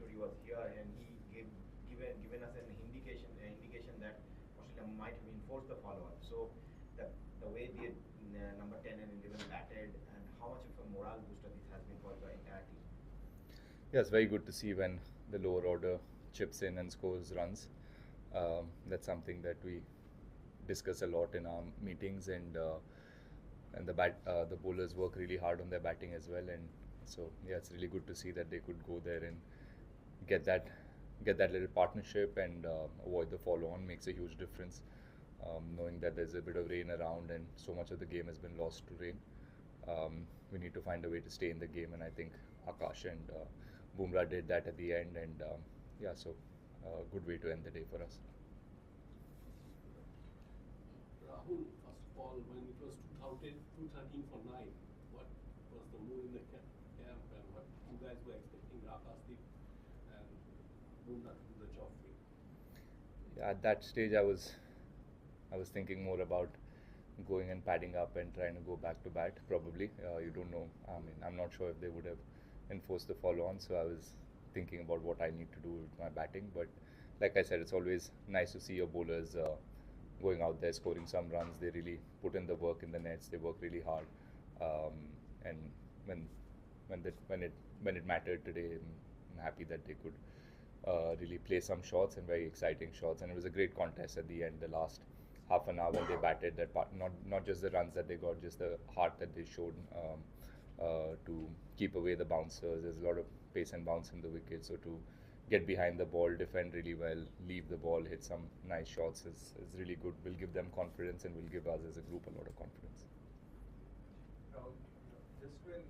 Vettori was here, and he given us an indication that Australia might have enforced the follow-up. So the way the number 10 and 11 batted, and how much of a morale booster this has been for the entire team. Yeah, it's very good to see when the lower order chips in and scores runs. That's something that we discuss a lot in our meetings, and the bowlers work really hard on their batting as well. And so yeah, it's really good to see that they could go there and get that get that little partnership and avoid the follow-on makes a huge difference. Knowing that there's a bit of rain around and so much of the game has been lost to rain, we need to find a way to stay in the game, and I think Akash and Bumrah did that at the end, and yeah, so good way to end the day for us. Rahul, first of all, when it was 213 for 9, what was the mood in the camp, and what you guys were expecting Rakasdeep and Bumrah to do the job for you? Yeah, at that stage, I was thinking more about going and padding up and trying to go back to bat. Probably, you don't know. I mean, I'm not sure if they would have enforced the follow-on. So I was thinking about what I need to do with my batting. But like I said, it's always nice to see your bowlers going out there scoring some runs. They really put in the work in the nets. They work really hard. And when when it mattered today, I'm happy that they could really play some shots and very exciting shots. And it was a great contest at the end. The last half an hour when they batted, that part, not just the runs that they got, just the heart that they showed to keep away the bouncers. There's a lot of pace and bounce in the wicket, so to get behind the ball, defend really well, leave the ball, hit some nice shots is really good. Will give them confidence and will give us as a group a lot of confidence. Just when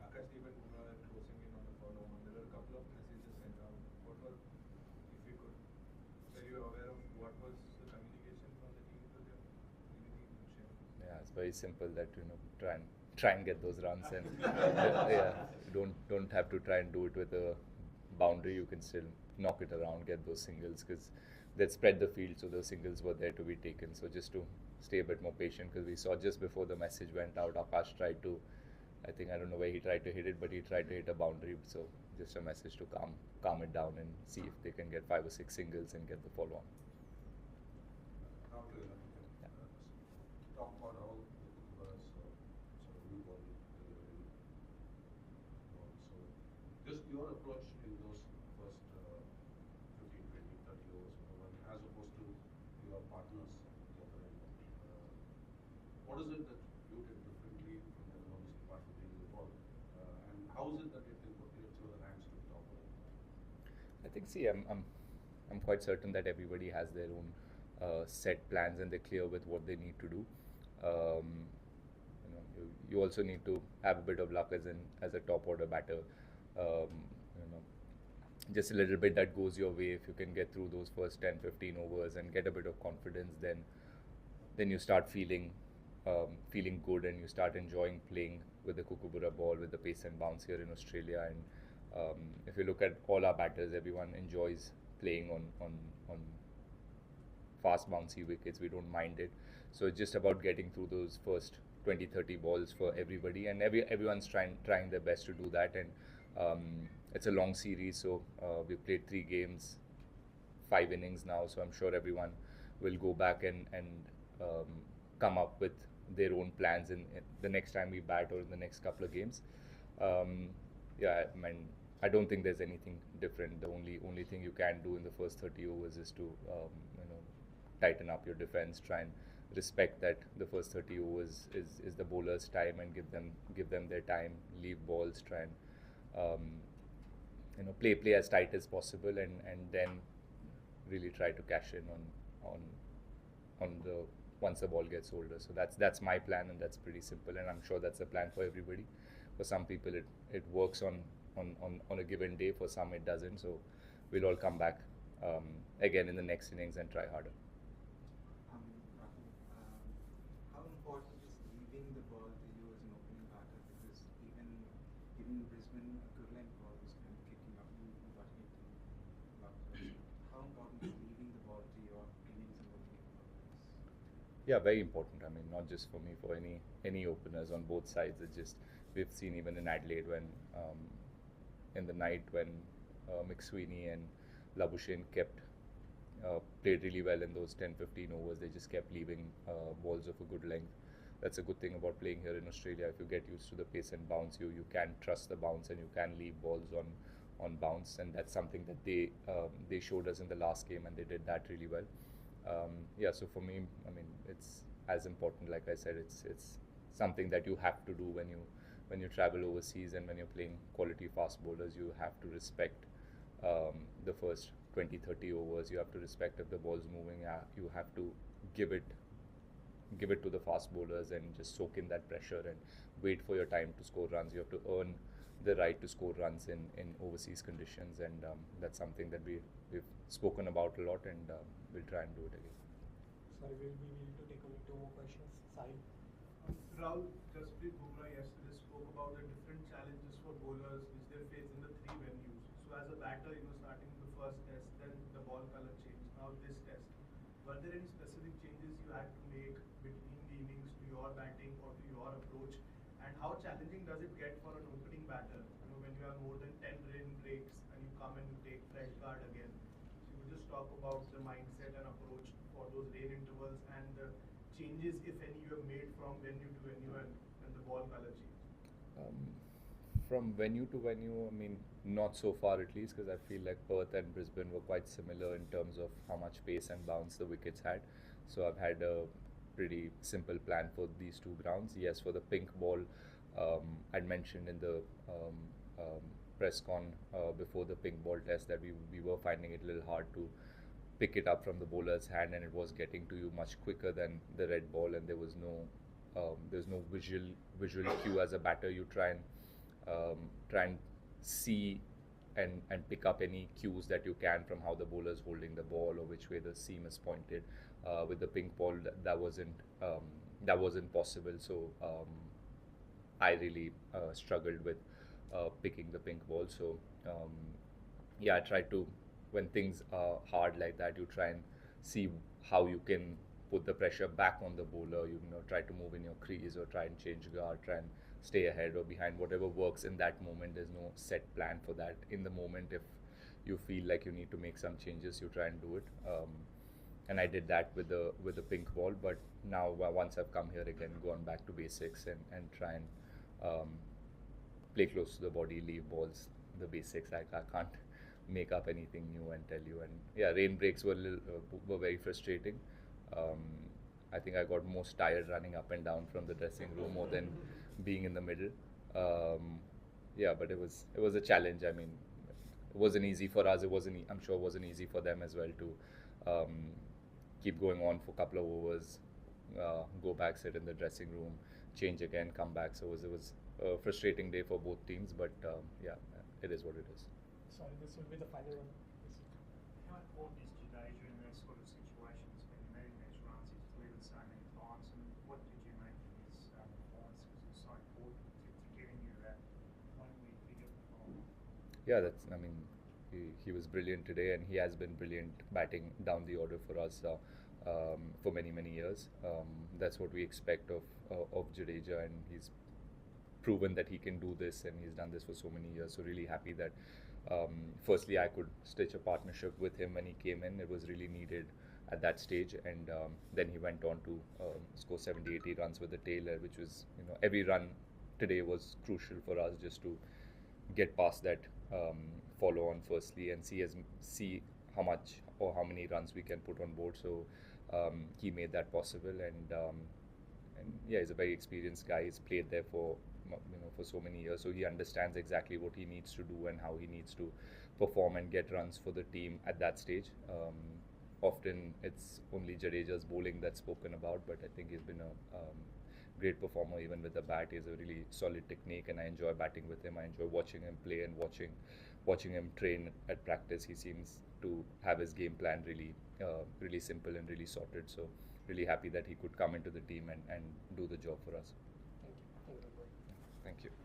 Akash Deep and Bumrah are closing in on the follow-on, there were a couple of messages sent out. What were, if you could, were you aware of what was the communication from the team to them? Anything you could share? Yeah, it's very simple that try and get those runs, and yeah, don't have to try and do it with a boundary. You can still knock it around, get those singles, because they spread the field, so those singles were there to be taken. So just to stay a bit more patient, because we saw just before the message went out, Akash tried to, I don't know where he tried to hit it, but he tried to hit a boundary. So just a message to calm it down and see if they can get 5 or 6 singles and get the follow on. Talk about how the was sort of new ball delivery. So just your approach in those first 15, 20, 30 overs, as opposed to your partners at the other end. What is it that you did differently from them, obviously apart from taking the ball? And how is it that you can put your hands to the top of it? I think, see, I'm quite certain that everybody has their own set plans and they're clear with what they need to do. You also need to have a bit of luck as a top order batter. You know, just a little bit that goes your way. If you can get through those first 10, 15 overs and get a bit of confidence, then you start feeling good and you start enjoying playing with the Kookaburra ball, with the pace and bounce here in Australia. And if you look at all our batters, everyone enjoys playing on fast bouncy wickets. We don't mind it. So it's just about getting through those first 20, 30 balls for everybody, and everyone's trying their best to do that. And it's a long series, so we've played 3 games, 5 innings now. So I'm sure everyone will go back and come up with their own plans in the next time we bat or in the next couple of games. Yeah, I mean, I don't think there's anything different. The only thing you can do in the first 30 overs is to tighten up your defense, try and respect that the first 30 overs is the bowler's time, and give them their time, leave balls, try and play as tight as possible, and then really try to cash in on the once the ball gets older. So that's my plan, and that's pretty simple, and I'm sure that's a plan for everybody. For some people it works on a given day, for some it doesn't. So we'll all come back again in the next innings and try harder. Rahul, how important is leaving the ball to you as an opening batter? Because even Brisbane, a good length ball was kind of kicking up, you got hit and got close. How important is leaving the ball to your innings and opening bowlers? Yeah, very important. I mean, not just for me, for any openers on both sides. It's just, we've seen even in Adelaide when in the night when McSweeney and Labuschagne played really well in those 10-15 overs. They just kept leaving balls of a good length. That's a good thing about playing here in Australia. If you get used to the pace and bounce, you can trust the bounce and you can leave balls on bounce, and that's something that they showed us in the last game, and they did that really well. Yeah, so for me, I mean, it's as important. Like I said, it's something that you have to do when you travel overseas and when you're playing quality fast bowlers. You have to respect the first 20-30 overs. You have to respect if the ball's moving. You have to give it to the fast bowlers and just soak in that pressure and wait for your time to score runs. You have to earn the right to score runs in overseas conditions, and that's something that we've spoken about a lot, and we'll try and do it again. Sorry, we'll be able to take only 2 more questions. Sahil. Rahul, Jasprit Bumrah yesterday spoke about the different challenges for bowlers which they face in the 3 venues. So as a batter, starting the first test, then the ball color change, now this test. Were there any specific changes you had to make between the innings to your batting or to your approach? And how challenging does it get for an opening batter? When you have more than 10 rain breaks and you come and you take fresh guard again. So you just talk about the mindset and approach for those rain intervals and the changes, if any, you have made from venue to venue and the ball color change. From venue to venue, I mean, not so far at least, because I feel like Perth and Brisbane were quite similar in terms of how much pace and bounce the wickets had. So I've had a pretty simple plan for these 2 grounds. Yes, for the pink ball, I'd mentioned in the press con before the pink ball test that we were finding it a little hard to pick it up from the bowler's hand, and it was getting to you much quicker than the red ball, and there was no visual cue as a batter. You try and see and pick up any cues that you can from how the bowler's holding the ball or which way the seam is pointed. With the pink ball, that wasn't possible. So I really struggled with picking the pink ball. So yeah, I tried to, when things are hard like that, you try and see how you can put the pressure back on the bowler. You try to move in your crease or try and change guard, try and stay ahead or behind, whatever works in that moment. There's no set plan for that. In the moment, if you feel like you need to make some changes, you try and do it. And I did that with the pink ball. But now, once I've come here again, gone back to basics and try and play close to the body, leave balls, the basics. I can't make up anything new and tell you. And yeah, rain breaks were very frustrating. I think I got most tired running up and down from the dressing room more than being in the middle. Yeah, but it was a challenge. I mean, it wasn't easy for us. I'm sure it wasn't easy for them as well to keep going on for a couple of overs, go back, sit in the dressing room, change again, come back. So it was a frustrating day for both teams. But yeah, it is what it is. Sorry, this will be the final one. How important is Jadeja in those sort of situations when you're needing these runs? He's delivered so many times, and what did you make of his performance? Because it was so important to giving you that one-week bigger performance. Yeah, I mean, he was brilliant today, and he has been brilliant batting down the order for us for many years. That's what we expect of Jadeja, and he's proven that he can do this, and he's done this for so many years. So really happy that firstly I could stitch a partnership with him when he came in. It was really needed at that stage, and then he went on to score 70-80 runs with the tailor, which was, every run today was crucial for us just to get past that follow on firstly and see how much or how many runs we can put on board. So he made that possible, and yeah, he's a very experienced guy. He's played there for so many years, so he understands exactly what he needs to do and how he needs to perform and get runs for the team at that stage. Often it's only Jadeja's bowling that's spoken about, but I think he's been a great performer even with the bat. He has a really solid technique, and I enjoy batting with him. I enjoy watching him play and watching him train at practice. He seems to have his game plan really simple and really sorted. So really happy that he could come into the team and do the job for us. Thank you. Thank you.